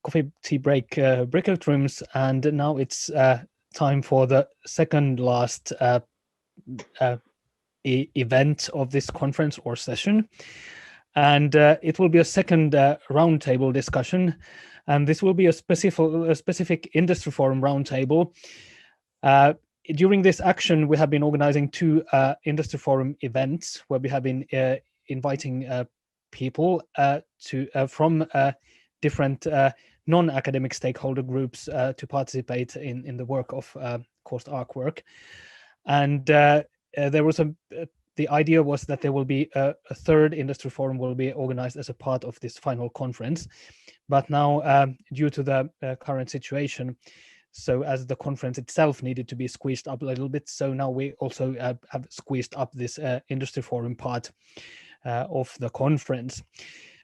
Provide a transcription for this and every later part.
coffee tea breakout rooms, and now it's time for the second last event of this conference or session. And it will be a second roundtable discussion, and this will be a specific industry forum roundtable. During this action, we have been organizing two industry forum events where we have been inviting people from different non-academic stakeholder groups to participate in the work of COST ARKWORK. And there was the idea was that there will be a third industry forum will be organized as a part of this final conference. But now, due to the current situation, so as the conference itself needed to be squeezed up a little bit, so now we also have squeezed up this industry forum part of the conference.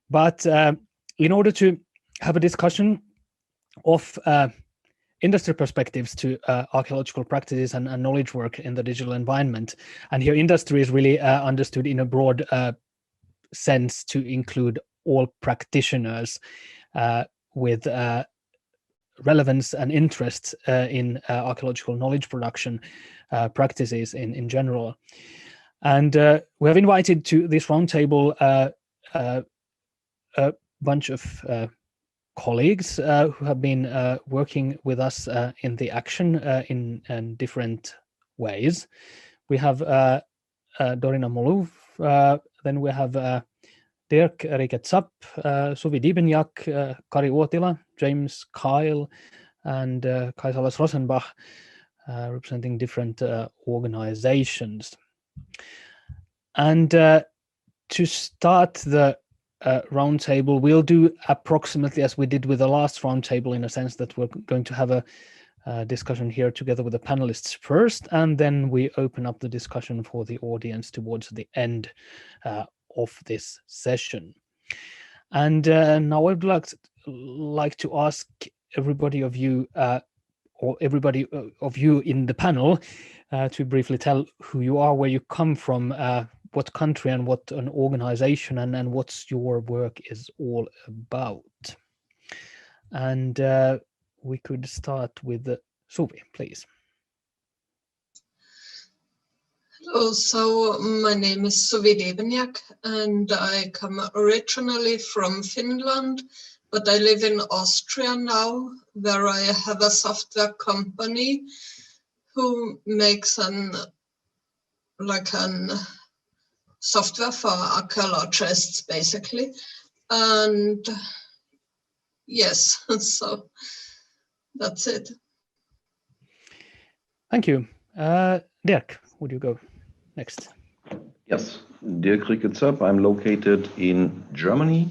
But in order to have a discussion of industry perspectives to archaeological practices and knowledge work in the digital environment, and here industry is really understood in a broad sense to include all practitioners with relevance and interest in archaeological knowledge production practices in general. And we have invited to this roundtable a bunch of colleagues who have been working with us in the action in different ways. We have Dorina Molu, then we have Dirk Riketsapp, Suvi Diebenjak, Kari Uotila, James Kyle, and Kai Salas Rosenbach, representing different organizations. And to start the roundtable, we'll do approximately as we did with the last roundtable, in a sense that we're going to have a discussion here together with the panelists first, and then we open up the discussion for the audience towards the end of this session. And now I'd like to ask everybody of you, or everybody of you in the panel, to briefly tell who you are, where you come from, what country and what an organization, and what's your work is all about. And we could start with Suvi, please. Hello, so my name is Suvi Diebenjak, and I come originally from Finland, but I live in Austria now, where I have a software company who makes an software for archaeologists, basically. And yes, so that's it. Thank you. Dirk, would you go next? Yes, Dirk Riketsapp. I'm located in Germany,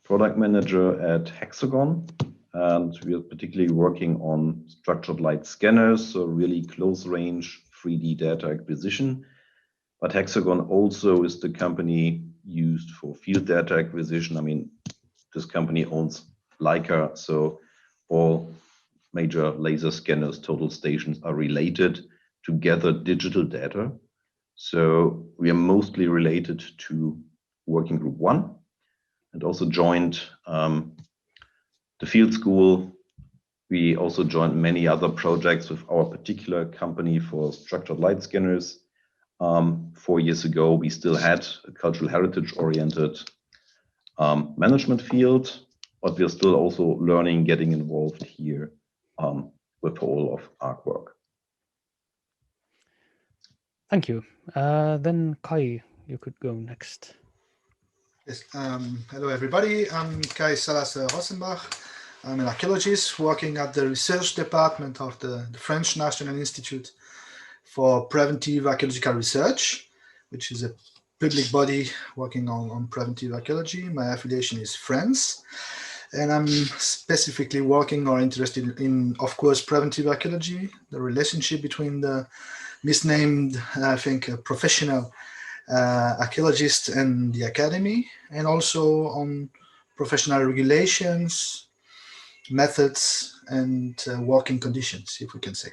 product manager at Hexagon, and we are particularly working on structured light scanners, so really close range 3D data acquisition. But Hexagon also is the company used for field data acquisition. I mean, this company owns Leica, so all major laser scanners, total stations are related to gather digital data. So we are mostly related to Working Group 1, and also joined the field school. We also joined many other projects with our particular company for structured light scanners. 4 years ago, we still had a cultural heritage-oriented management field, but we're still also learning, getting involved here with all of ARKWORK. Thank you. Then Kai, you could go next. Yes. Hello, everybody. I'm Kai Salas Rosenbach. I'm an archaeologist working at the research department of the French National Institute for Preventive Archaeological Research, which is a public body working on preventive archaeology. My affiliation is France, and I'm specifically working or interested in, of course, preventive archaeology, the relationship between the misnamed, I think, professional archaeologists and the academy, and also on professional regulations, methods, and working conditions, if we can say.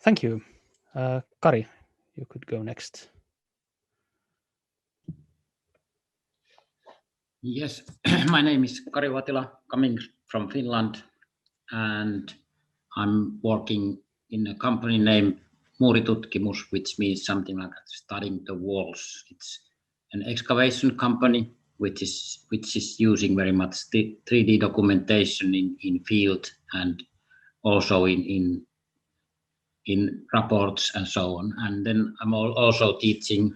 Thank you. Kari, you could go next. Yes, my name is Kari, coming from Finland, and I'm working in a company named Muuritutkimus, which means something like studying the walls. It's an excavation company which is using very much 3D documentation in field and also in reports and so on. And then I'm also teaching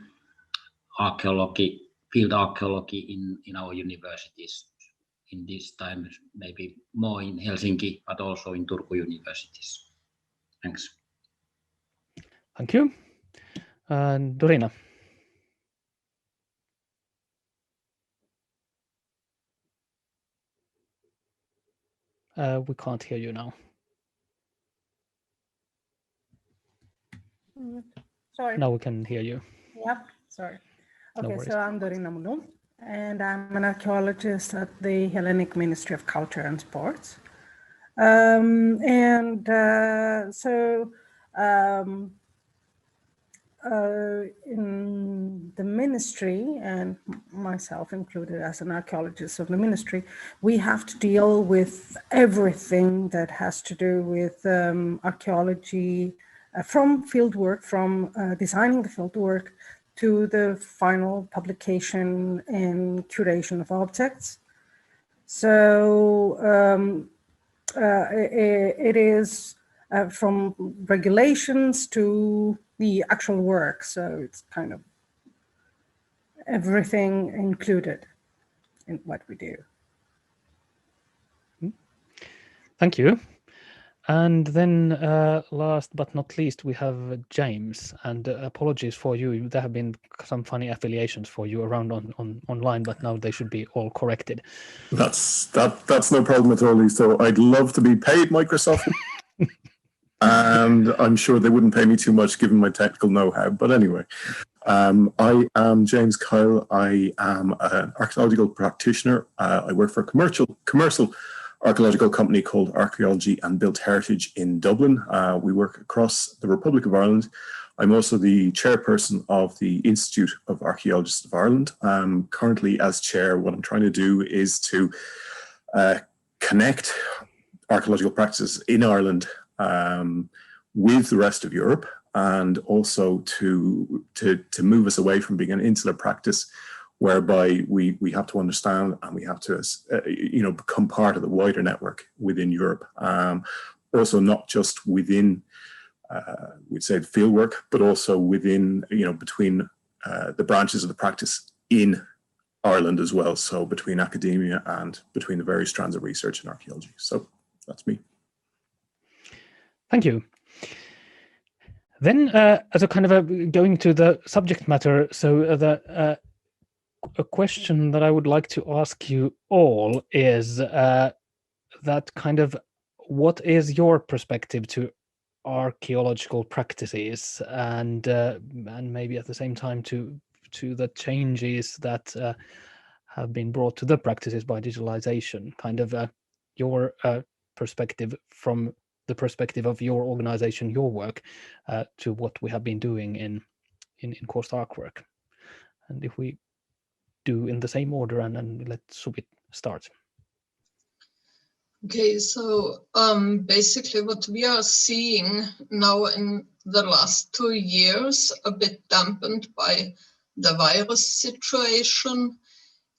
archaeology, field archaeology in our universities. In this time, maybe more in Helsinki, but also in Turku universities. Thanks. Thank you. And Dorina. We can't hear you now. Sorry. Now we can hear you. Yep, sorry. No Okay, worries. so I'm Dorina Munu, and I'm an archaeologist at the Hellenic Ministry of Culture and Sports. In the ministry, and myself included as an archaeologist of the ministry, we have to deal with everything that has to do with archaeology, from fieldwork, from designing the fieldwork to the final publication and curation of objects. So it is from regulations to the actual work. So it's kind of everything included in what we do. Thank you. And then last but not least, we have James. And apologies for you. There have been some funny affiliations for you around online, but now they should be all corrected. That's no problem at all, Isto. I'd love to be paid Microsoft. And I'm sure they wouldn't pay me too much given my technical know-how. But anyway, I am James Kyle. I am an archaeological practitioner. I work for a commercial archaeological company called Archeology and Built Heritage in Dublin. We work across the Republic of Ireland. I'm also the chairperson of the Institute of Archaeologists of Ireland. Currently, as chair, what I'm trying to do is to connect archaeological practices in Ireland with the rest of Europe, and also to move us away from being an insular practice whereby we have to understand and we have to become part of the wider network within Europe. Also not just within we'd say the fieldwork, but also within between the branches of the practice in Ireland as well. So between academia and between the various strands of research in archaeology. So that's me. Thank you. Then, as a kind of going to the subject matter, so a question that I would like to ask you all is that kind of, what is your perspective to archaeological practices, and maybe at the same time to the changes that have been brought to the practices by digitalization, kind of your perspective from the perspective of your organization, your work, to what we have been doing in COST ARKWORK. And if we do in the same order, and let Subit start. Okay, so basically what we are seeing now in the last 2 years, a bit dampened by the virus situation,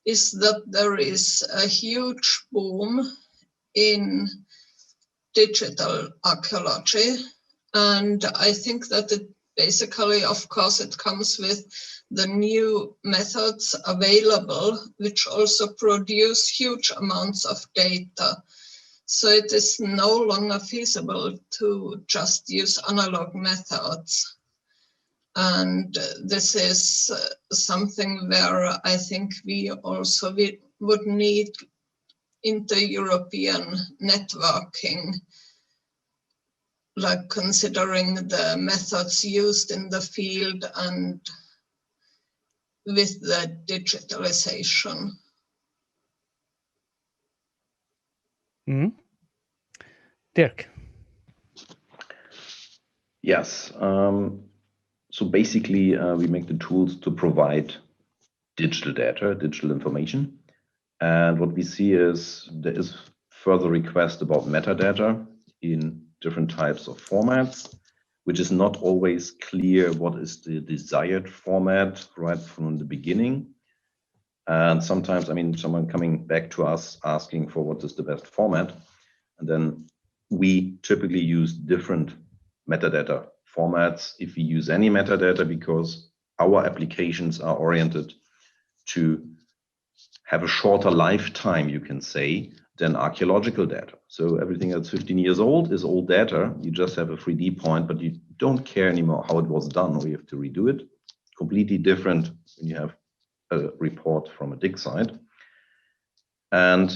is that there is a huge boom in digital archaeology. And I think that it basically, of course, it comes with the new methods available, which also produce huge amounts of data. So it is no longer feasible to just use analog methods. And this is something where I think we also would need inter-European networking, like considering the methods used in the field and with the digitalization. Dirk. Yes. So basically, we make the tools to provide digital data, digital information, And what we see is there is further request about metadata in different types of formats, which is not always clear what is the desired format right from the beginning. And sometimes, I mean, someone coming back to us asking for what is the best format, and then we typically use different metadata formats if we use any metadata, because our applications are oriented to have a shorter lifetime, you can say, than archaeological data. So everything that's 15 years old is old data. You just have a 3D point, but you don't care anymore how it was done, or you have to redo it. Completely different when you have a report from a dig site. And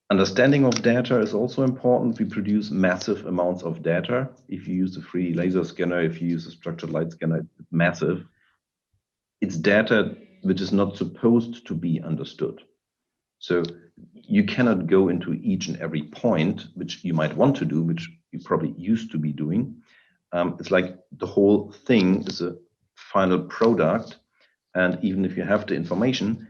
understanding of data is also important. We produce massive amounts of data. If you use a 3D laser scanner, if you use a structured light scanner, it's massive. It's data which is not supposed to be understood. So you cannot go into each and every point, which you might want to do, which you probably used to be doing. It's like the whole thing is a final product. And even if you have the information,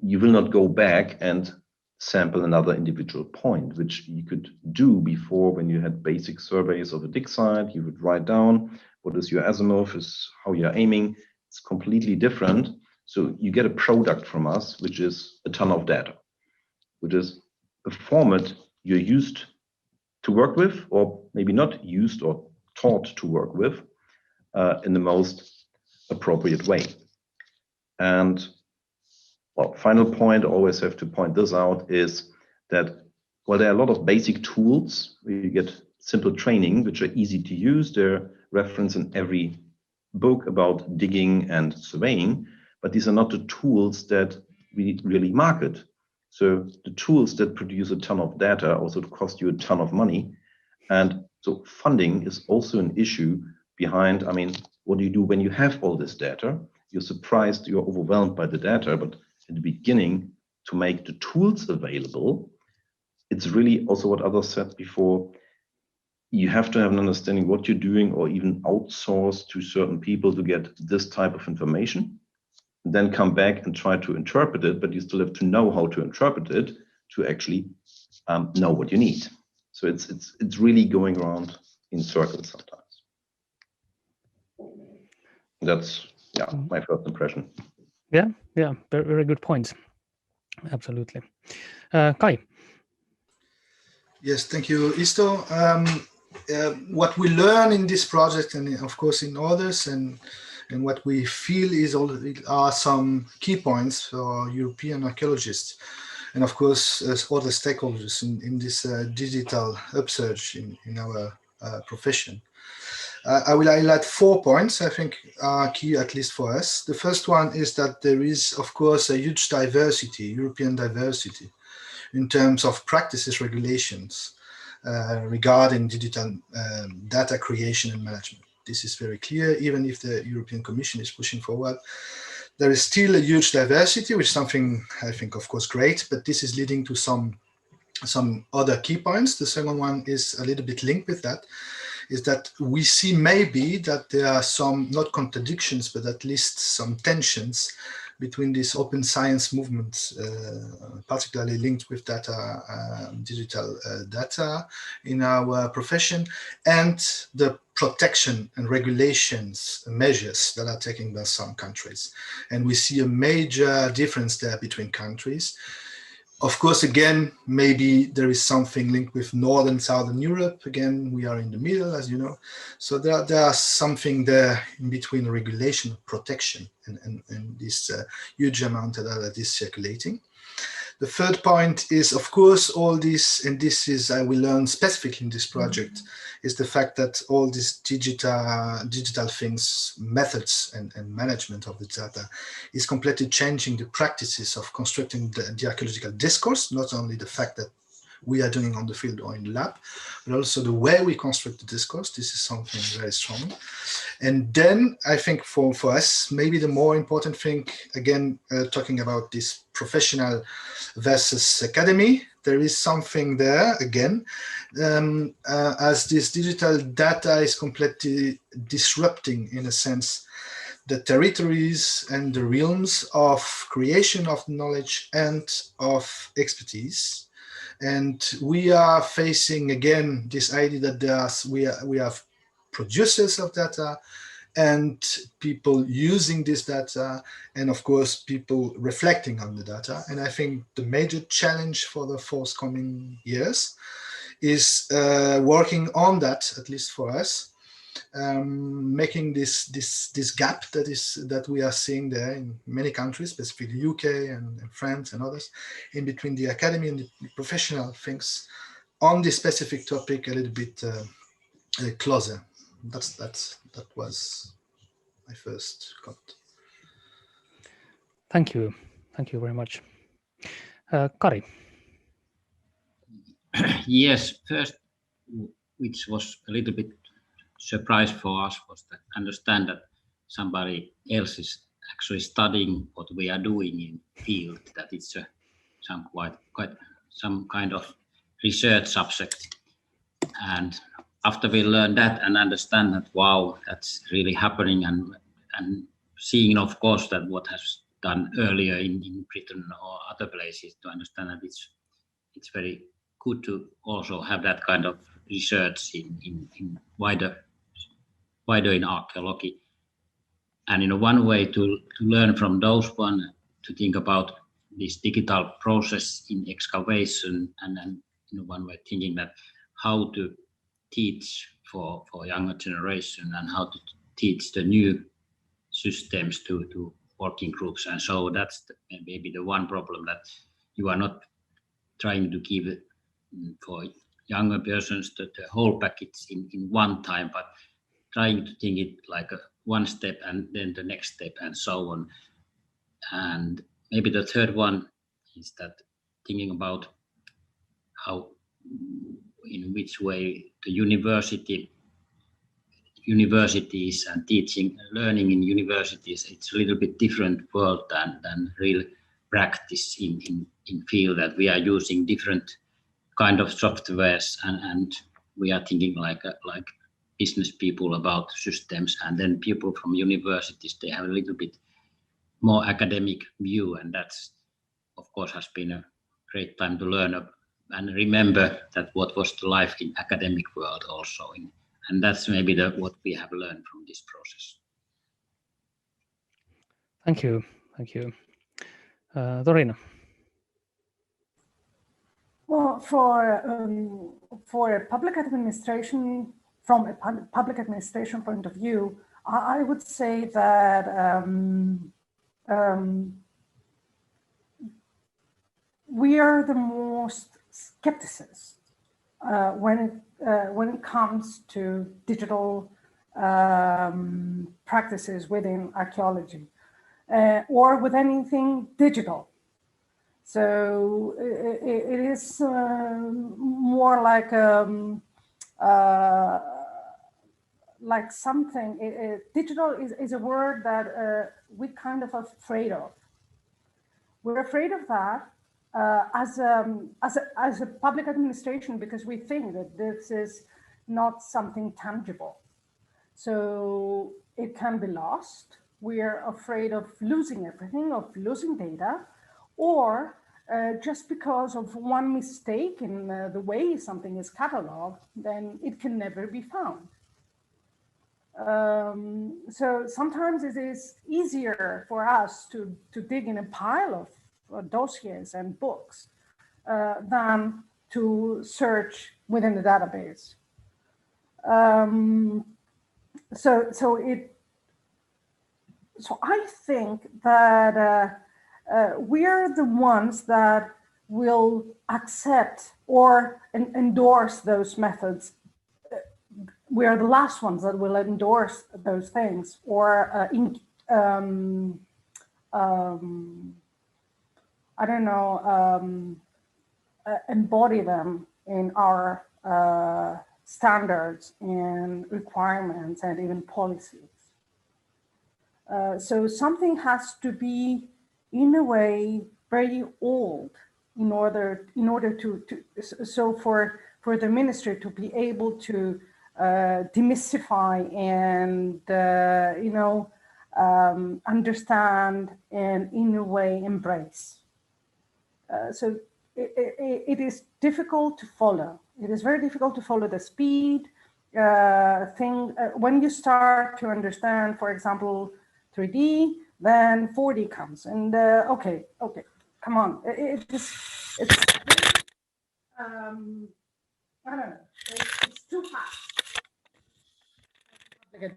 you will not go back and sample another individual point, which you could do before when you had basic surveys of a dig site. You would write down what is your azimuth, is how you're aiming. It's completely different. So you get a product from us, which is a ton of data, which is a format you're used to work with, or maybe not used or taught to work with in the most appropriate way. And well, final point, I always have to point this out, is that while there are a lot of basic tools where you get simple training, which are easy to use, they're referenced in every book about digging and surveying, but these are not the tools that we really market. So the tools that produce a ton of data also cost you a ton of money. And so funding is also an issue behind, I mean, what do you do when you have all this data? You're surprised, you're overwhelmed by the data, but in the beginning, to make the tools available, it's really also what others said before, you have to have an understanding what you're doing, or even outsource to certain people to get this type of information, and then come back and try to interpret it, but you still have to know how to interpret it to actually know what you need. So it's really going around in circles sometimes. That's my first impression. Yeah, very, very good points. Absolutely. Kai. Yes, thank you, Isto. What we learn in this project, and of course in others, and what we feel are some key points for European archaeologists, and of course as other stakeholders in this digital upsurge in our profession. I will highlight 4 points I think are key, at least for us. The first one is that there is, of course, a huge diversity, European diversity, in terms of practices, regulations regarding digital data creation and management. This is very clear, even if the European Commission is pushing forward. There is still a huge diversity, which is something I think, of course, great, but this is leading to some other key points. The second one is a little bit linked with that, is that we see maybe that there are some, not contradictions, but at least some tensions between these open science movements, particularly linked with data, digital data in our profession, and the protection and regulations measures that are taken by some countries. And we see a major difference there between countries. Of course, again, maybe there is something linked with Northern, Southern Europe. Again, we are in the middle, as you know. So there are something there in between regulation, protection, and this huge amount that is circulating. The third point is, of course, all this, and this is, I will learn specifically in this project, is the fact that all these digital things, methods and management of the data is completely changing the practices of constructing the archaeological discourse, not only the fact that we are doing on the field or in the lab, but also the way we construct the discourse. This is something very strong. And then I think for us, maybe the more important thing, again, talking about this professional versus academy, there is something there again, as this digital data is completely disrupting, in a sense, the territories and the realms of creation of knowledge and of expertise. And we are facing again this idea that we have producers of data and people using this data, and of course people reflecting on the data. And I think the major challenge for the forthcoming years is working on that, at least for us, making this gap that we are seeing there in many countries, specifically the UK and France and others, in between the academy and the professional things on this specific topic a little bit closer. That was my first comment. Thank you very much. Kari. Yes, first, which was a little bit surprise for us, was to understand that somebody else is actually studying what we are doing in field, that it's some kind of research subject. And after we learn that and understand that, wow, that's really happening, and seeing, of course, that what has done earlier in Britain or other places, to understand that it's very good to also have that kind of research in wider in archaeology. And one way to learn from those one, to think about this digital process in excavation, and then one way thinking that how to teach for younger generation and how to teach the new systems to working groups. And so that's maybe the one problem, that you are not trying to give it for younger persons the whole package in one time, but trying to think it like one step and then the next step and so on. And maybe the third one is that thinking about how, in which way the universities and teaching, learning in universities, it's a little bit different world than real practice in field, that we are using different kind of softwares, and we are thinking like business people about systems, and then people from universities, they have a little bit more academic view, and that's, of course, has been a great time to learn and remember that what was the life in academic world also, and that's maybe what we have learned from this process. Thank you. Dorina. Well, for public administration, from a public administration point of view, I would say that we are the most skeptics when it comes to digital practices within archaeology or with anything digital. So it is more like something. Digital is a word that we kind of are afraid of. We're afraid of that as a public administration, because we think that this is not something tangible. So it can be lost. We are afraid of losing everything, of losing data, or just because of one mistake in the way something is cataloged, then it can never be found. So sometimes it is easier for us to dig in a pile of dossiers and books than to search within the database. So I think that we're the ones that will accept or endorse those methods. We are the last ones that will endorse those things or embody them in our standards and requirements and even policies. So something has to be, in a way, very old in order to so for the ministry to be able to demystify and understand, and in a way embrace. So it is difficult to follow. It is very difficult to follow the speed thing. When you start to understand, for example, 3D, then 4D comes, and okay, come on. It's I don't know. It's too fast. Okay.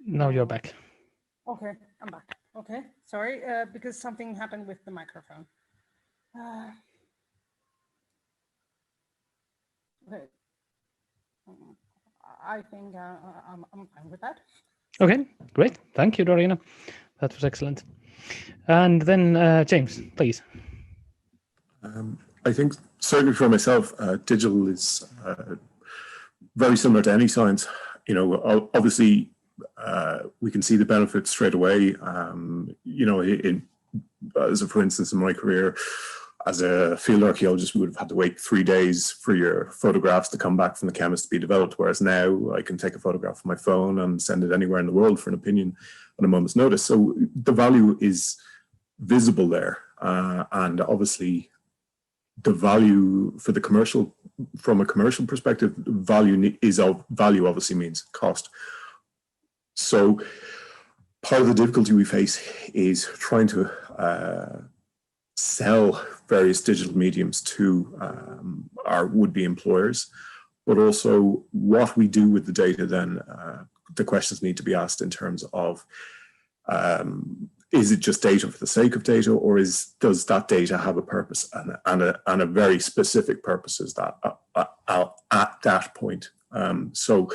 Now you're back. Okay, I'm back. Okay, sorry, because something happened with the microphone. Okay. I think I'm fine with that. Okay, great. Thank you, Dorina. That was excellent. And then James, please. I think certainly for myself, digital is very similar to any science. You know, obviously we can see the benefits straight away. You know, for instance, in my career as a field archaeologist, we would have had to wait 3 days for your photographs to come back from the chemist to be developed. Whereas now I can take a photograph from my phone and send it anywhere in the world for an opinion at a moment's notice. So the value is visible there. And obviously the value for the commercial, from a commercial perspective, value obviously means cost. So part of the difficulty we face is trying to sell various digital mediums to our would-be employers, but also what we do with the data. Then the questions need to be asked in terms of is it just data for the sake of data, or does that data have a purpose and a very specific purposes that at that point. So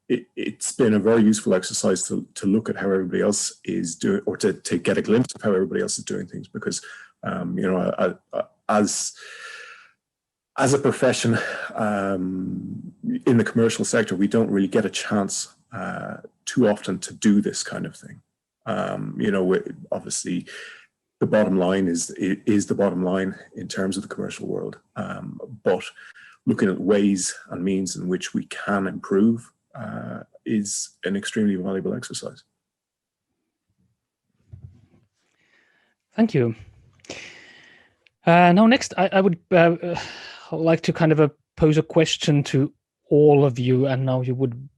it's been a very useful exercise to look at how everybody else is doing, or to get a glimpse of how everybody else is doing things, because you know, as a profession in the commercial sector, we don't really get a chance too often to do this kind of thing. You know, obviously the bottom line is the bottom line in terms of the commercial world, but looking at ways and means in which we can improve is an extremely valuable exercise. Thank you. Now, next, I would like to kind of pose a question to all of you, and now you would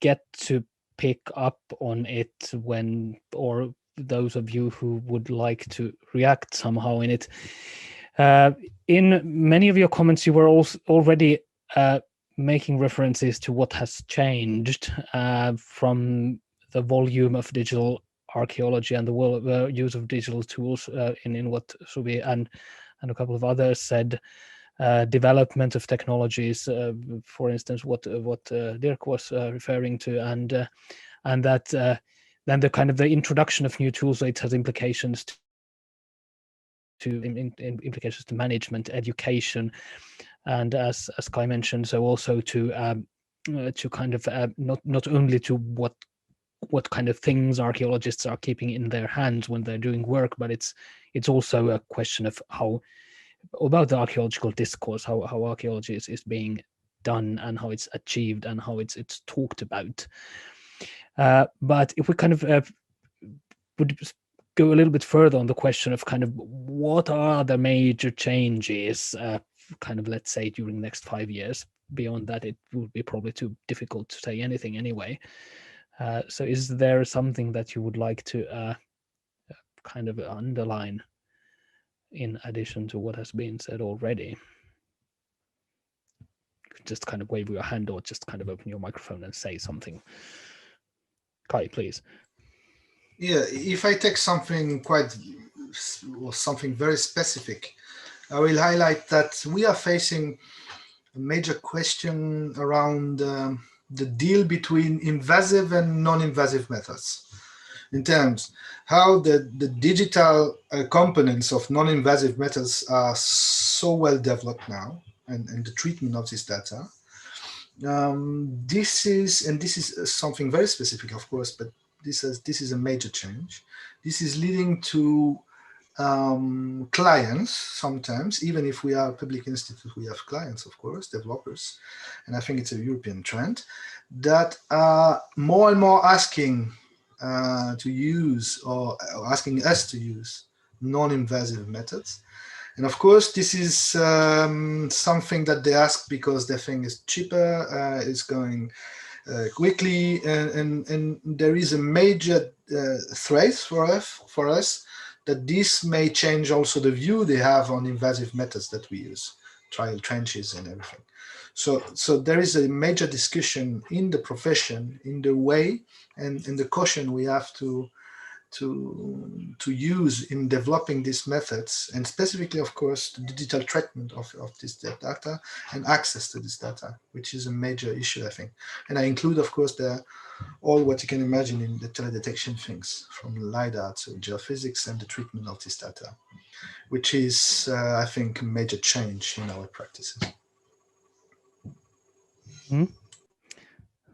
get to pick up on it when, or those of you who would like to react somehow in it. In many of your comments, you were also already making references to what has changed from the volume of digital archaeology and the use of digital tools in what Suvi and a couple of others said. Development of technologies, for instance, what Dirk was referring to, and that then the kind of the introduction of new tools, it has implications implications to management, education, and as Kai mentioned, so also to kind of not only to what kind of things archaeologists are keeping in their hands when they're doing work, but it's also a question of about the archaeological discourse, how archaeology is being done and how it's achieved and how it's talked about. But if we kind of would go a little bit further on the question of kind of what are the major changes, kind of, let's say, during the next 5 years. Beyond that, it would be probably too difficult to say anything anyway. So is there something that you would like to kind of underline in addition to what has been said already? Just kind of wave your hand or just kind of open your microphone and say something. Kai, please. Yeah, if I take something something very specific, I will highlight that we are facing a major question around the deal between invasive and non-invasive methods, in terms how the digital components of non-invasive methods are so well developed now, and the treatment of this data. This is something very specific, of course, but this is a major change. This is leading to clients sometimes, even if we are a public institute, we have clients, of course, developers, and I think it's a European trend, that are more and more asking to use or asking us to use non-invasive methods. And of course, this is something that they ask because they think is cheaper, is going quickly, and there is a major threat for us that this may change also the view they have on invasive methods that we use, trial trenches and everything. So there is a major discussion in the profession, in the way and in the caution we have to use in developing these methods, and specifically, of course, the digital treatment of this data and access to this data, which is a major issue, I think. And I include, of course, all what you can imagine in the teledetection things, from LiDAR to geophysics and the treatment of this data, which is, I think, a major change in our practices. Mm-hmm.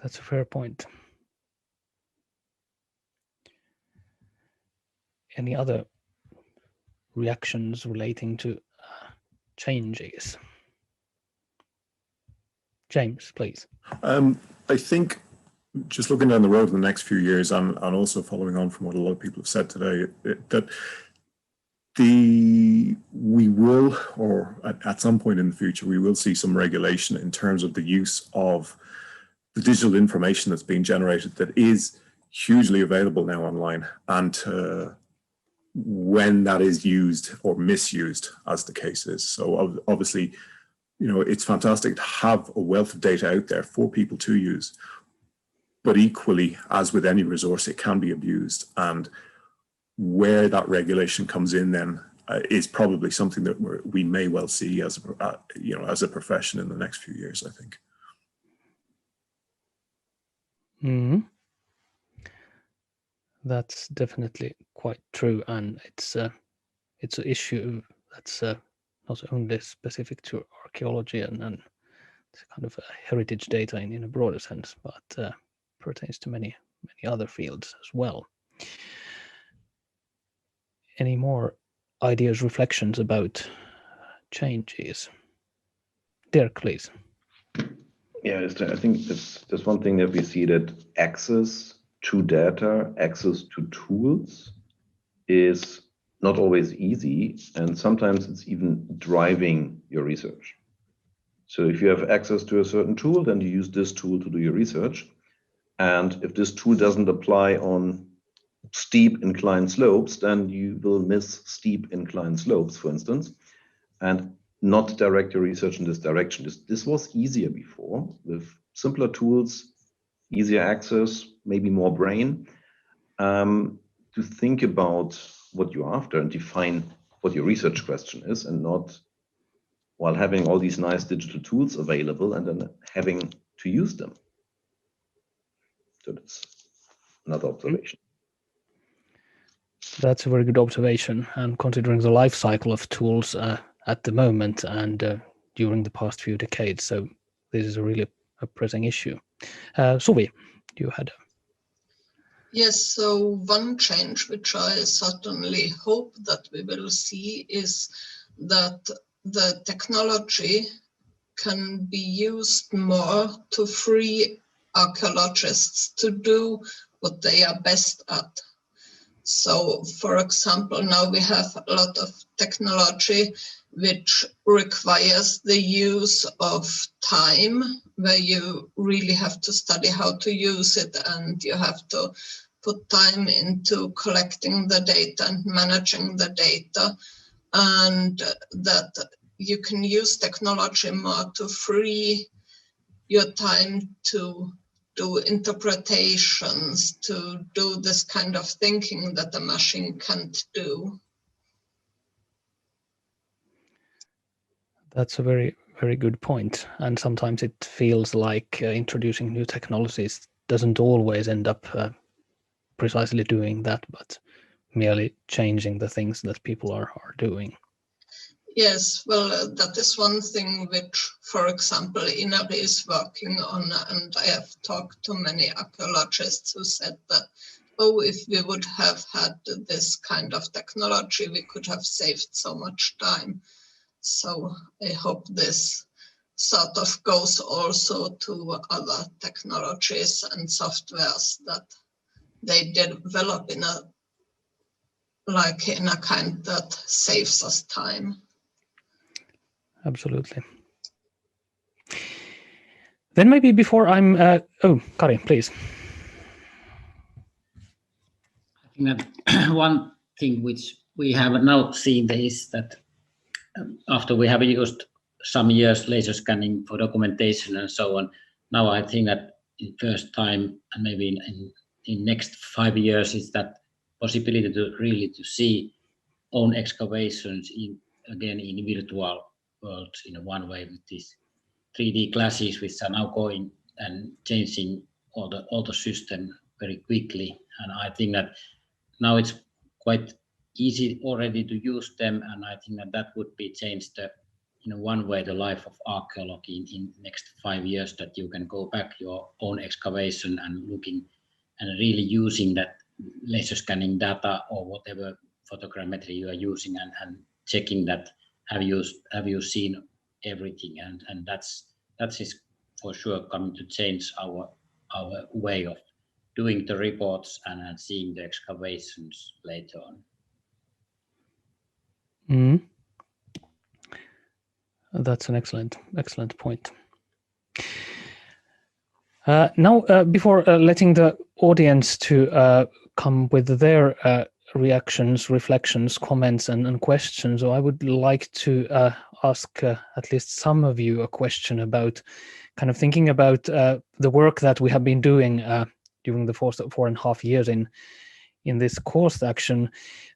That's a fair point. Any other reactions relating to changes? James, please. I think just looking down the road in the next few years, and also following on from what a lot of people have said today, that we will, or at some point in the future, we will see some regulation in terms of the use of the digital information that's being generated that is hugely available now online, and when that is used or misused, as the case is. So obviously, it's fantastic to have a wealth of data out there for people to use, but equally, as with any resource, it can be abused. And where that regulation comes in then is probably something that we may well see as a profession in the next few years, I think. Mm-hmm. That's definitely quite true, and it's an issue that's not only specific to archaeology and it's kind of heritage data in a broader sense, but pertains to many other fields as well. Any more ideas, reflections about changes? Dirk, please. Yeah, I think there's one thing that we see, that access to data, access to tools is not always easy, and sometimes it's even driving your research. So if you have access to a certain tool, then you use this tool to do your research. And if this tool doesn't apply on steep inclined slopes, then you will miss steep inclined slopes, for instance, and not direct your research in this direction. This was easier before, with simpler tools, easier access, maybe more brain, to think about what you're after and define what your research question is, and not while having all these nice digital tools available and then having to use them. So that's another observation. That's a very good observation, and considering the life cycle of tools at the moment and during the past few decades, so this is really a pressing issue. Suvi, you had Yes, so one change which I certainly hope that we will see is that the technology can be used more to free archaeologists to do what they are best at. So, for example, now we have a lot of technology which requires the use of time, where you really have to study how to use it, and you have to put time into collecting the data and managing the data, and that you can use technology more to free your time to do interpretations, to do this kind of thinking that the machine can't do. That's a very, very good point. And sometimes it feels like introducing new technologies doesn't always end up precisely doing that, but merely changing the things that people are doing. Yes, well, that is one thing which, for example, Inari is working on, and I have talked to many archaeologists who said that oh, if we would have had this kind of technology, we could have saved so much time. So I hope this sort of goes also to other technologies and softwares that they develop in a kind that saves us time. Absolutely. Then maybe before I'm, oh, Kari, please. I think that one thing which we have now seen is that after we have used some years laser scanning for documentation and so on, now I think that the first time and maybe in next 5 years is that possibility to really to see own excavations again in virtual worlds in one way with these 3D glasses which are now going and changing all the system very quickly. And I think that now it's quite easy already to use them, and I think that would be changed one way the life of archaeology in next 5 years, that you can go back your own excavation and looking and really using that laser scanning data or whatever photogrammetry you are using and checking that have you seen everything, and that is for sure coming to change our way of doing the reports and seeing the excavations later on. Mm. That's an excellent point. Now, before letting the audience to come with their reactions, reflections, comments, and questions, so I would like to ask at least some of you a question about kind of thinking about the work that we have been doing during the 4.5 years in this COST action.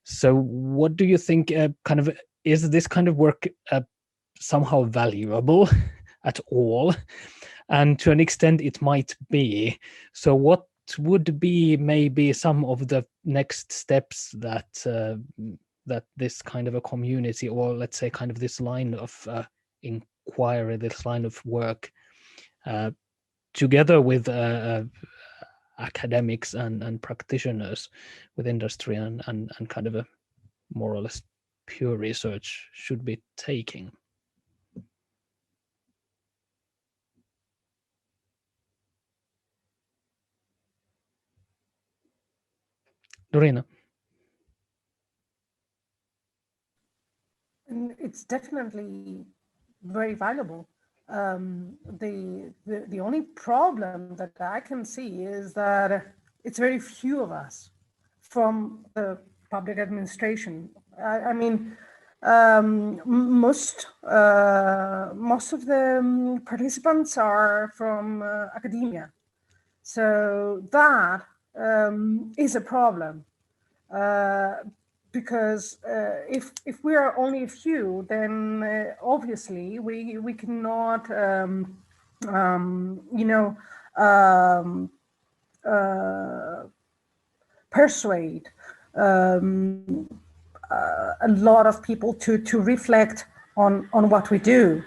So what do you think, kind of, is this kind of work somehow valuable at all? And to an extent it might be. So what would be maybe some of the next steps that that this kind of a community, or let's say kind of this line of inquiry, this line of work, together with academics and practitioners with industry and kind of a more or less pure research should be taking? Dorina. And it's definitely very valuable. The only problem that I can see is that it's very few of us from the public administration. I mean, most of the participants are from academia, so that is a problem. Because if we are only a few, then obviously we cannot, persuade a lot of people to reflect on what we do.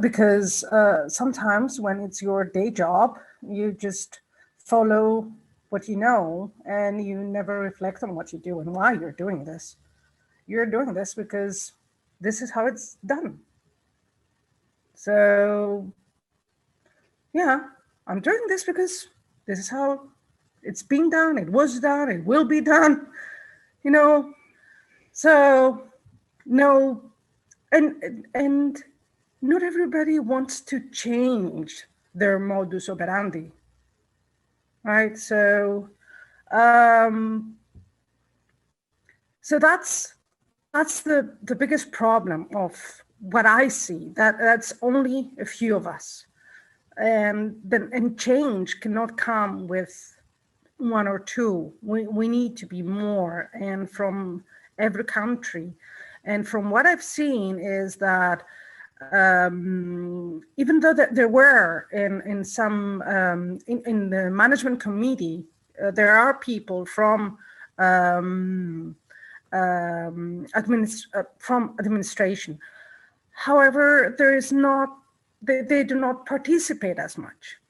Because sometimes when it's your day job, you just follow what you know, and you never reflect on what you do and why you're doing this. You're doing this because this is how it's done. So, yeah, I'm doing this because this is how it's being done, it was done, it will be done, So, no, and not everybody wants to change their modus operandi. Right, so so that's the biggest problem of what I see. That's only a few of us, and change cannot come with one or two. We need to be more, and from every country. And from what I've seen is that even though that there were in some in the management committee, there are people from administration. However, there is not, they do not participate as much.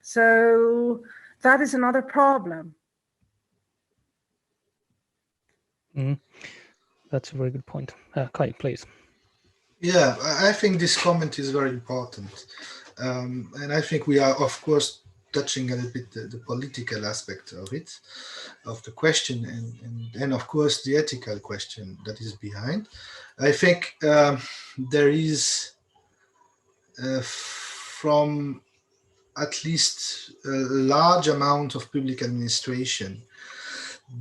So That is another problem. That's a very good point. Kai, please. Yeah, I think this comment is very important. And I think we are, of course, touching a little bit the political aspect of it, of the question, and of course, the ethical question that is behind. I think there is, from at least a large amount of public administration,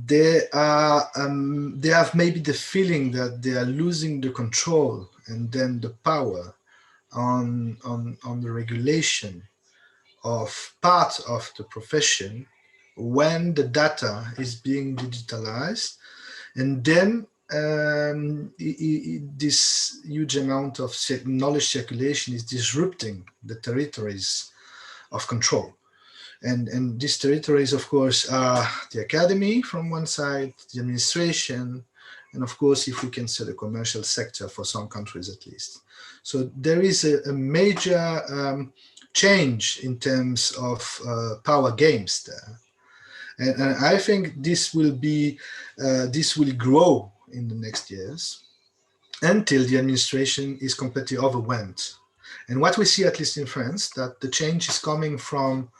they have maybe the feeling that they are losing the control and then the power on the regulation of part of the profession when the data is being digitalized, and then this huge amount of knowledge circulation is disrupting the territories of control. And these territories, of course, are the academy from one side, the administration, and of course, if we can say the commercial sector for some countries at least. So there is a major change in terms of power games there. And I think this will grow in the next years until the administration is completely overwhelmed. And what we see, at least in France, that the change is coming from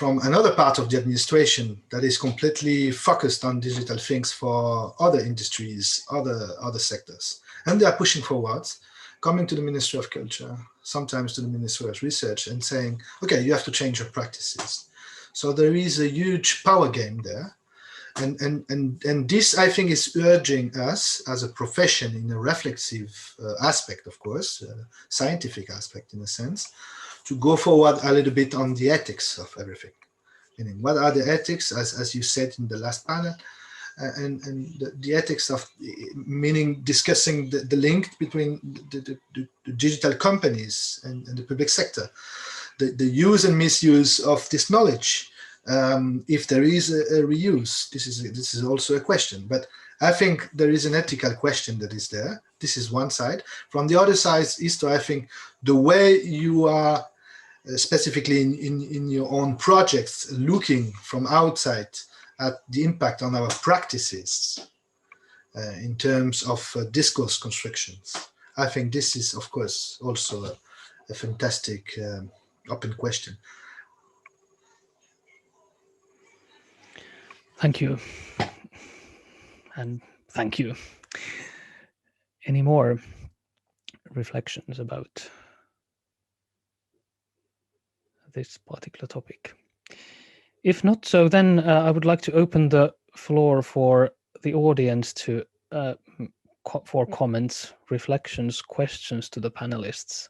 another part of the administration that is completely focused on digital things for other industries, other sectors. And they are pushing forward, coming to the Ministry of Culture, sometimes to the Ministry of Research, and saying, okay, you have to change your practices. So there is a huge power game there. And this, I think, is urging us as a profession in a reflexive aspect, of course, scientific aspect in a sense, to go forward a little bit on the ethics of everything. Meaning, what are the ethics, as you said in the last panel, and the ethics of, meaning discussing the link between the digital companies and the public sector, the use and misuse of this knowledge. If there is a reuse, this is also a question. But I think there is an ethical question that is there. This is one side. From the other side, Isto, I think the way you are specifically in your own projects, looking from outside at the impact on our practices in terms of discourse constructions. I think this is, of course, also a fantastic open question. Thank you. And thank you. Any more reflections about this particular topic? If not so, then I would like to open the floor for the audience to for comments, reflections, questions to the panelists.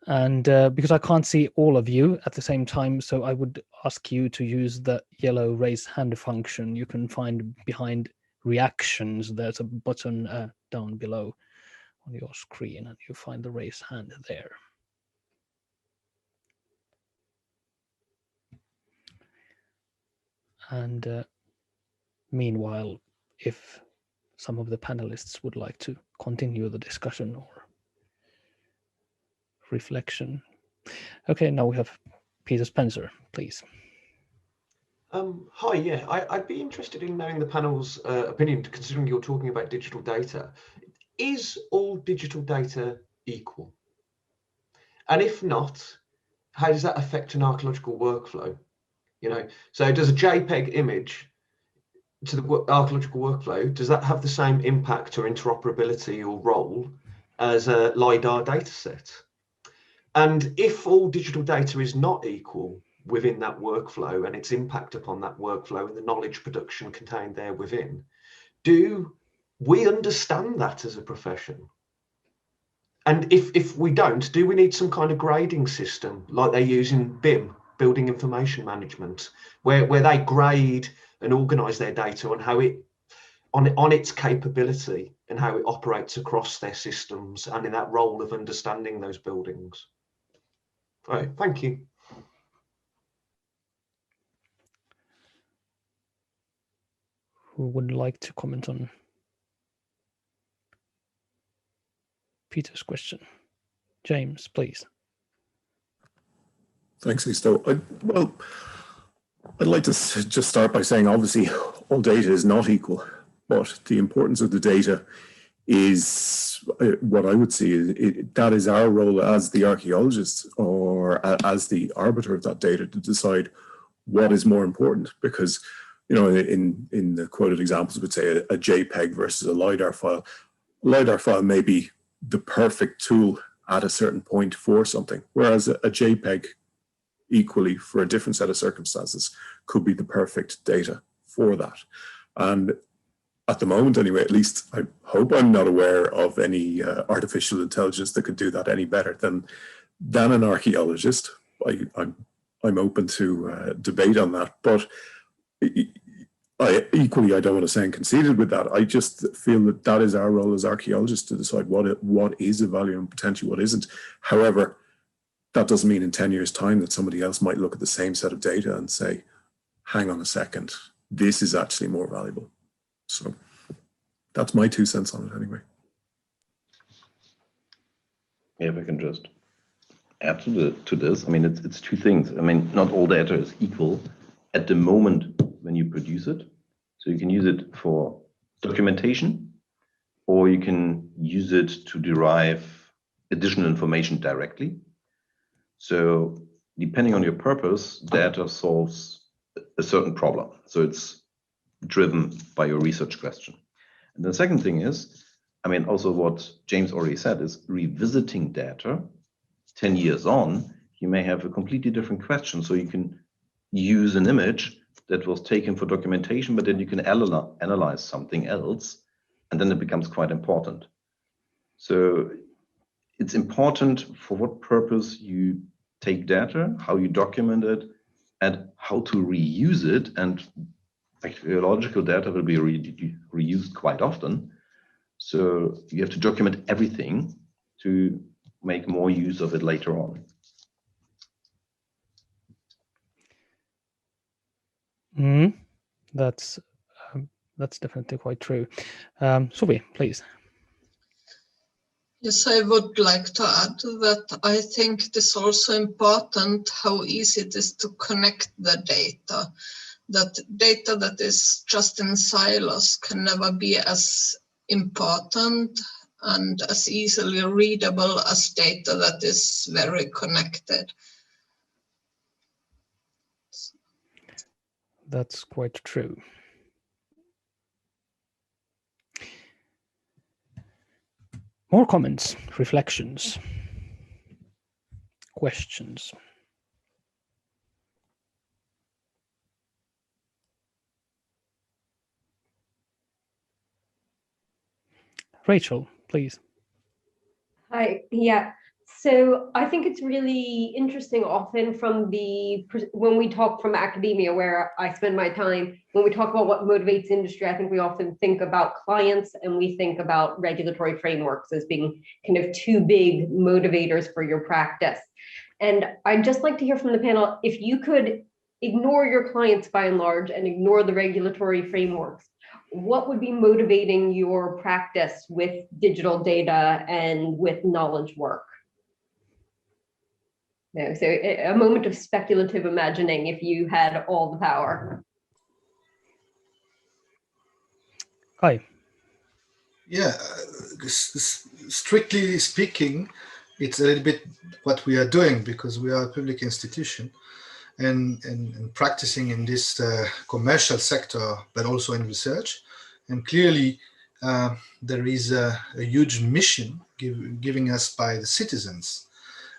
And because I can't see all of you at the same time, so I would ask you to use the yellow raise hand function you can find behind reactions. There's a button down below on your screen, and you find the raise hand there. And meanwhile, if some of the panelists would like to continue the discussion or reflection. Okay, now we have Peter Spencer, please. Hi, yeah, I'd be interested in knowing the panel's opinion, considering you're talking about digital data. Is all digital data equal? And if not, how does that affect an archaeological workflow? You know, so does a JPEG image to the archaeological workflow, does that have the same impact or interoperability or role as a LiDAR data set? And if all digital data is not equal within that workflow and its impact upon that workflow and the knowledge production contained there within, do we understand that as a profession? And if we don't, do we need some kind of grading system like they use in BIM, Building Information Management, where they grade and organize their data on how it, on its capability and how it operates across their systems and in that role of understanding those buildings? All right, thank you. Who would like to comment on Peter's question? James, please. Thanks, Isto. Well, I'd like to just start by saying, obviously, all data is not equal, but the importance of the data is what I would see. That is our role as the archaeologists or as the arbiter of that data to decide what is more important. Because, you know, in the quoted examples, would say a JPEG versus a LiDAR file. LiDAR file may be the perfect tool at a certain point for something, whereas a JPEG equally for a different set of circumstances could be the perfect data for that. And at the moment anyway, at least I hope I'm not aware of any artificial intelligence that could do that any better than an archaeologist. I'm open to debate on that, but I don't want to sound conceited with that. I just feel that that is our role as archaeologists to decide what is of value and potentially what isn't. However, that doesn't mean in 10 years' time that somebody else might look at the same set of data and say, hang on a second, this is actually more valuable. So that's my 2 cents on it anyway. Yeah, if I can just add to this, I mean, it's two things. I mean, not all data is equal at the moment when you produce it. So you can use it for documentation, or you can use it to derive additional information directly. So depending on your purpose, data solves a certain problem. So it's driven by your research question. And the second thing is, I mean, also what James already said is revisiting data 10 years on, you may have a completely different question. So you can use an image that was taken for documentation, but then you can analyze something else, and then it becomes quite important. So it's important for what purpose you take data, how you document it, and how to reuse it. And archaeological data will be reused quite often. So you have to document everything to make more use of it later on. That's definitely quite true. Suvi, please. Yes, I would like to add that I think it is also important how easy it is to connect the data. That data that is just in silos can never be as important and as easily readable as data that is very connected. That's quite true. More comments, reflections, questions. Rachel, please. Hi, yeah. So I think it's really interesting often when we talk from academia, where I spend my time, when we talk about what motivates industry, I think we often think about clients and we think about regulatory frameworks as being kind of two big motivators for your practice. And I'd just like to hear from the panel, if you could ignore your clients by and large and ignore the regulatory frameworks, what would be motivating your practice with digital data and with knowledge work? So a moment of speculative imagining if you had all the power. Hi. Yeah, strictly speaking, it's a little bit what we are doing because we are a public institution and practicing in this commercial sector, but also in research. And clearly, there is a huge mission giving us by the citizens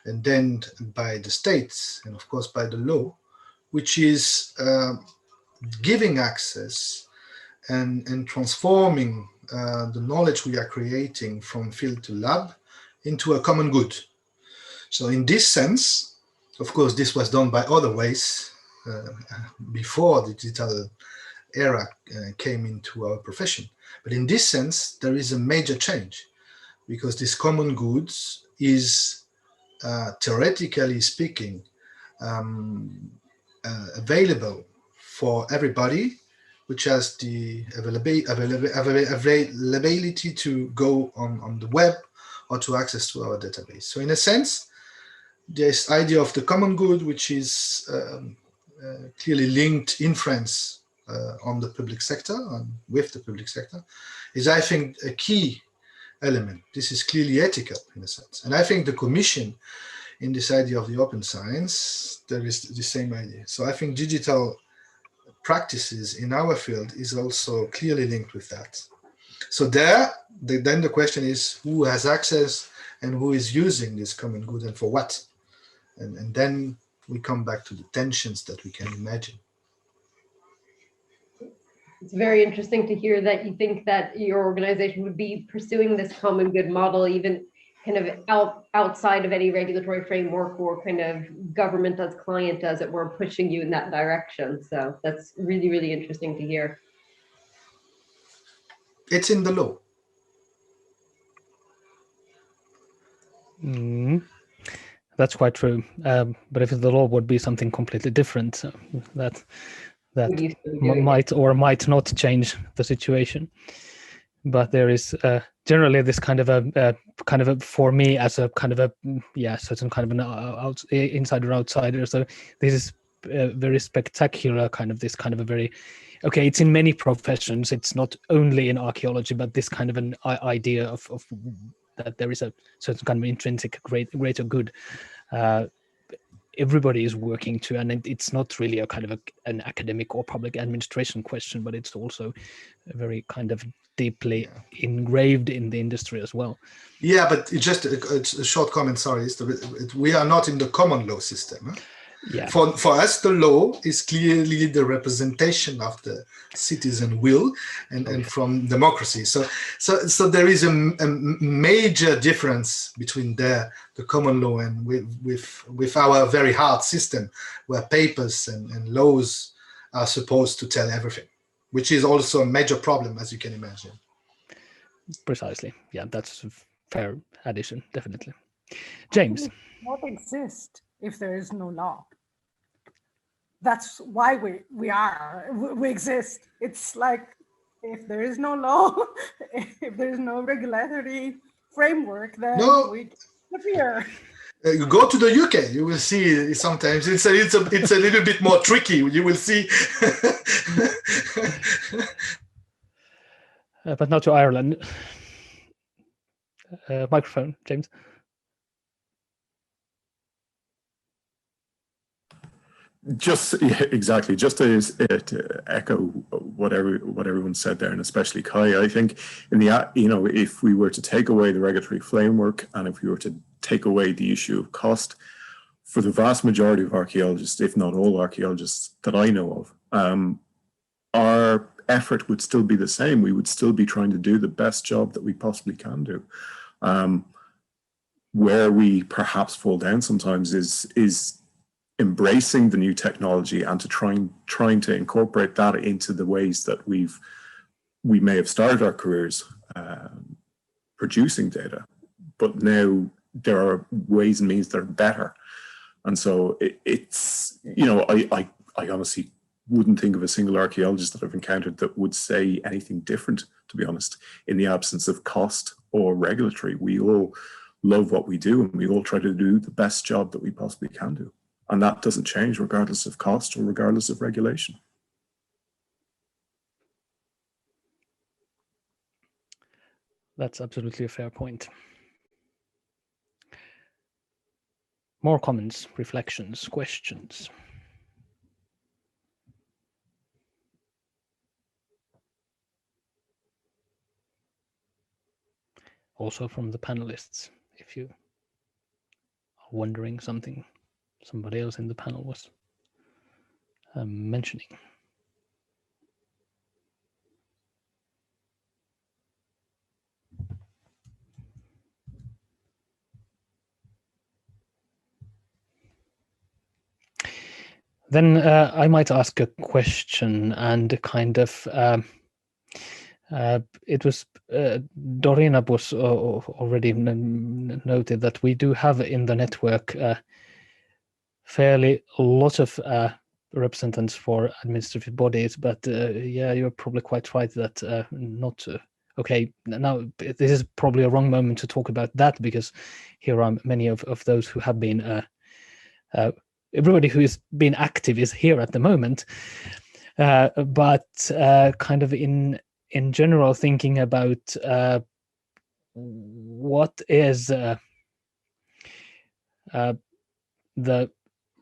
and then by the states and of course by the law, which is giving access and transforming the knowledge we are creating from field to lab into a common good. So in this sense, of course, this was done by other ways before the digital era came into our profession. But in this sense, there is a major change because this common goods is theoretically speaking available for everybody, which has the availability to go on the web or to access to our database. So in a sense, this idea of the common good, which is clearly linked influence on the public sector and with the public sector is, I think, a key element. This is clearly ethical in a sense. And I think the Commission, in this idea of the open science, there is the same idea. So I think digital practices in our field is also clearly linked with that. So then the question is who has access and who is using this common good and for what? And then we come back to the tensions that we can imagine. It's very interesting to hear that you think that your organization would be pursuing this common good model, even kind of outside of any regulatory framework or kind of government as client, as it were, pushing you in that direction. So that's really, really interesting to hear. It's in the law. That's quite true. But if the law would be something completely different, that might or might not change the situation. But there is generally this kind of a for me as a kind of a certain kind of an insider outsider. So this is very spectacular kind of this kind of a very it's in many professions. It's not only in archaeology, but this kind of an idea of that there is a certain kind of intrinsic greater good. Everybody is working to, and it's not really a kind of an academic or public administration question, but it's also very kind of deeply engraved in the industry as well. Yeah, but it's a short comment, sorry. We are not in the common law system. Huh? Yeah. For us, the law is clearly the representation of the citizen will and from democracy. So there is a major difference between the common law and with our very hard system, where papers and laws are supposed to tell everything, which is also a major problem, as you can imagine. Precisely. Yeah, that's a fair addition, definitely. James. Not exist if there is no law. That's why we exist. It's like if there is no law, if there is no regulatory framework, then we disappear. You go to the UK, you will see sometimes it's a little bit more tricky. You will see. But now to Ireland. Microphone, James. Exactly. Just to echo what everyone said there, and especially Kai, I think if we were to take away the regulatory framework and if we were to take away the issue of cost, for the vast majority of archaeologists, if not all archaeologists that I know of, our effort would still be the same. We would still be trying to do the best job that we possibly can do. Where we perhaps fall down sometimes is embracing the new technology and to trying to incorporate that into the ways that we may have started our careers producing data, but now there are ways and means that are better. And so it's I honestly wouldn't think of a single archaeologist that I've encountered that would say anything different, to be honest, in the absence of cost or regulatory. We all love what we do and we all try to do the best job that we possibly can do. And that doesn't change regardless of cost or regardless of regulation. That's absolutely a fair point. More comments, reflections, questions? Also from the panelists, if you are wondering something somebody else in the panel was mentioning. Then I might ask a question, and kind of it was Dorina was already noted that we do have in the network fairly a lot of representatives for administrative bodies, but you're probably quite right that not okay. Now this is probably a wrong moment to talk about that, because here are many of those who have been everybody who is being active is here at the moment, but kind of in general thinking about what is the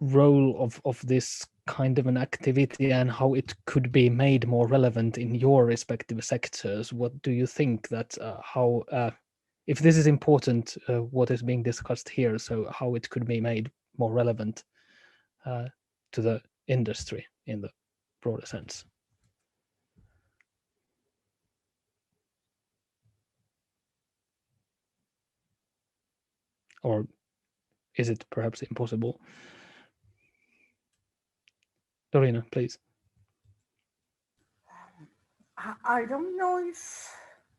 role of this kind of an activity and how it could be made more relevant in your respective sectors. What do you think that how if this is important, what is being discussed here, so how it could be made more relevant to the industry in the broader sense? Or is it perhaps impossible? Dorina, please. I don't know if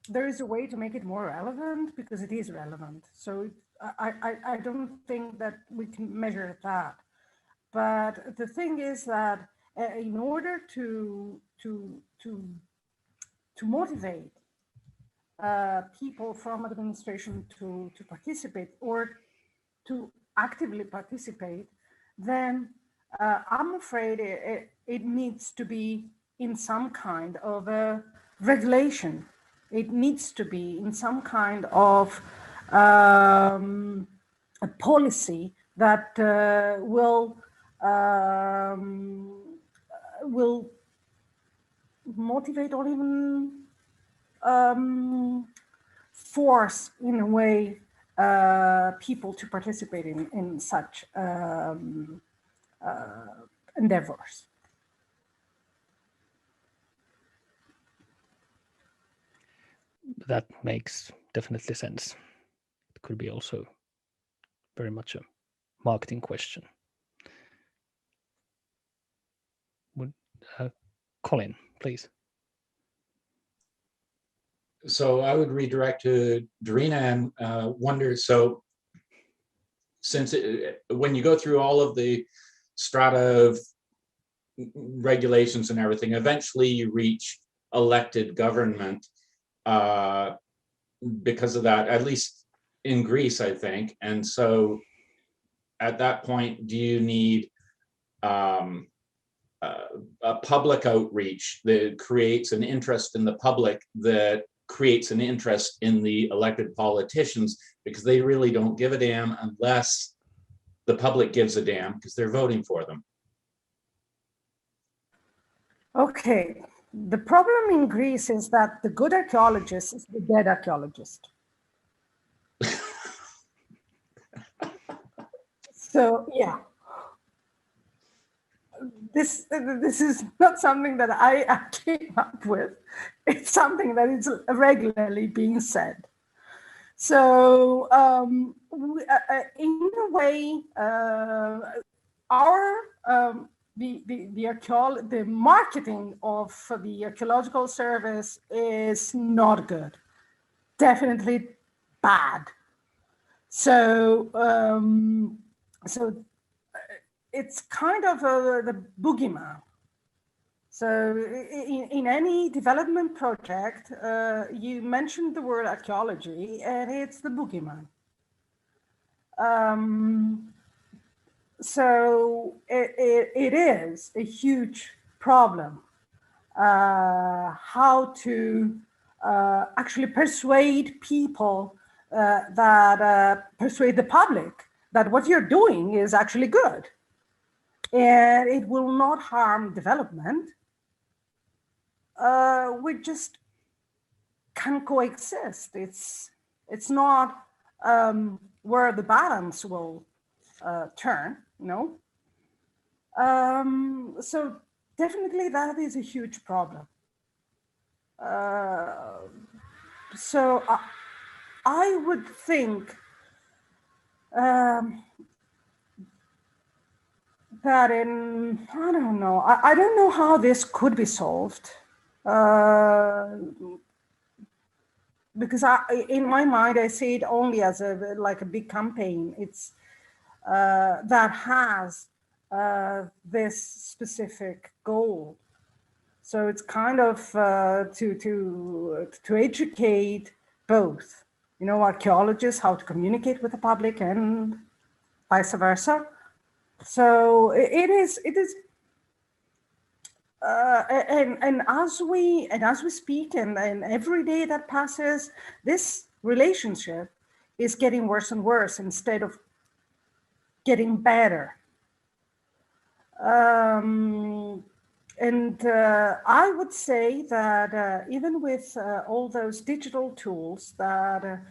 there is a way to make it more relevant, because it is relevant. So I don't think that we can measure that. But the thing is that in order to motivate people from administration to participate or to actively participate, then I'm afraid it needs to be in some kind of a regulation. It needs to be in some kind of a policy that will motivate or even force, in a way, people to participate in such endeavors. That makes definitely sense. It could be also very much a marketing question. Would Colin, please. So I would redirect to Dorina and wonder, so since when you go through all of the strata of regulations and everything, eventually you reach elected government because of that, at least in Greece, I think. And so at that point, do you need a public outreach that creates an interest in the public, that creates an interest in the elected politicians, because they really don't give a damn unless the public gives a damn, because they're voting for them? Okay, the problem in Greece is that the good archaeologist is the dead archaeologist. So yeah, this is not something that I came up with. It's something that is regularly being said. So in a way, the marketing of the archaeological service is not good. Definitely bad. So it's kind of the boogeyman. So in any development project, you mentioned the word archaeology, and it's the boogeyman. So it is a huge problem how to actually persuade people persuade the public that what you're doing is actually good and it will not harm development. We just can coexist. It's not where the balance will turn, you know. So definitely that is a huge problem. So I would think that I don't know, I don't know how this could be solved. Because in my mind, I see it only as like a big campaign. It's that has this specific goal. So it's kind of to educate both, you know, archaeologists how to communicate with the public and vice versa. So it is, and as we speak, and every day that passes, this relationship is getting worse and worse instead of getting better. And I would say that even with all those digital tools that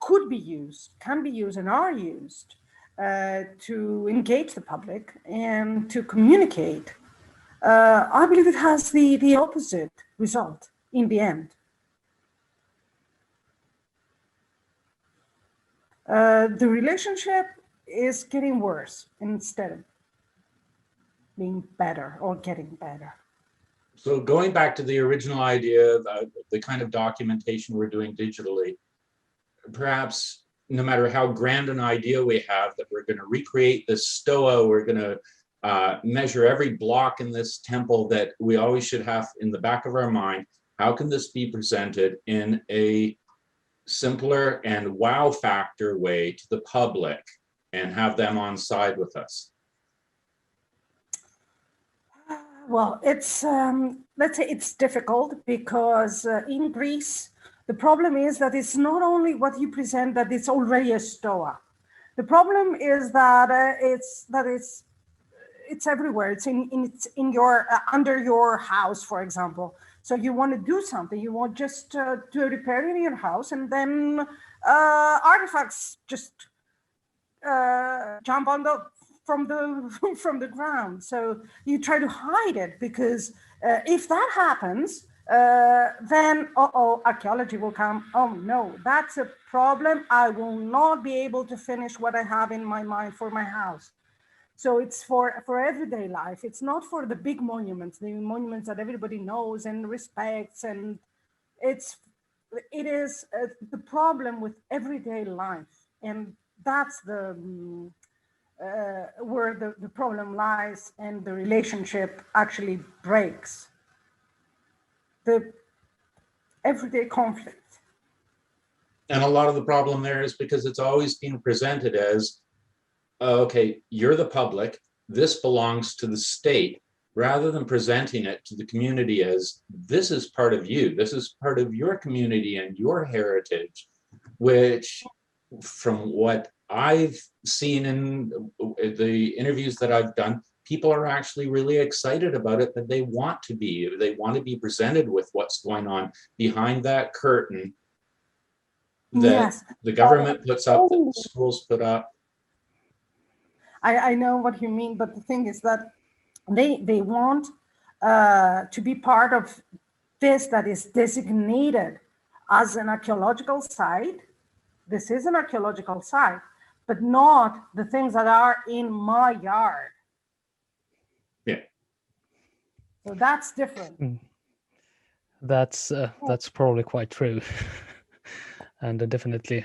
could be used, can be used, and are used to engage the public and to communicate, I believe it has the opposite result in the end. The relationship is getting worse instead of being better or getting better. So going back to the original idea of the kind of documentation we're doing digitally, perhaps no matter how grand an idea we have that we're going to recreate this stoa, we're going to measure every block in this temple, that we always should have in the back of our mind, how can this be presented in a simpler and wow factor way to the public and have them on side with us? Well, it's, let's say it's difficult because in Greece, the problem is that it's not only what you present, that it's already a stoa. The problem is that it's everywhere. It's in your under your house, for example. So you want to do something, you want just to repair in your house, and then artifacts just jump on from the ground. So you try to hide it, because if that happens, then archaeology will come. Oh no, that's a problem. I will not be able to finish what I have in my mind for my house. So it's for everyday life. It's not for the big monuments, the monuments that everybody knows and respects, and it is the problem with everyday life, and that's the where the problem lies, and the relationship actually breaks. The everyday conflict. And a lot of the problem there is because it's always been presented as, okay, you're the public, this belongs to the state, rather than presenting it to the community as, this is part of you, this is part of your community and your heritage, which from what I've seen in the interviews that I've done, people are actually really excited about it, that they want to be presented with what's going on behind that curtain that Yes. the government puts up, that the schools put up. I know what you mean, but the thing is that they want to be part of this that is designated as an archaeological site. This is an archaeological site, but not the things that are in my yard. Yeah. So that's different. That's probably quite true, and definitely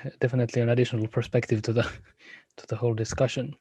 an additional perspective to the whole discussion.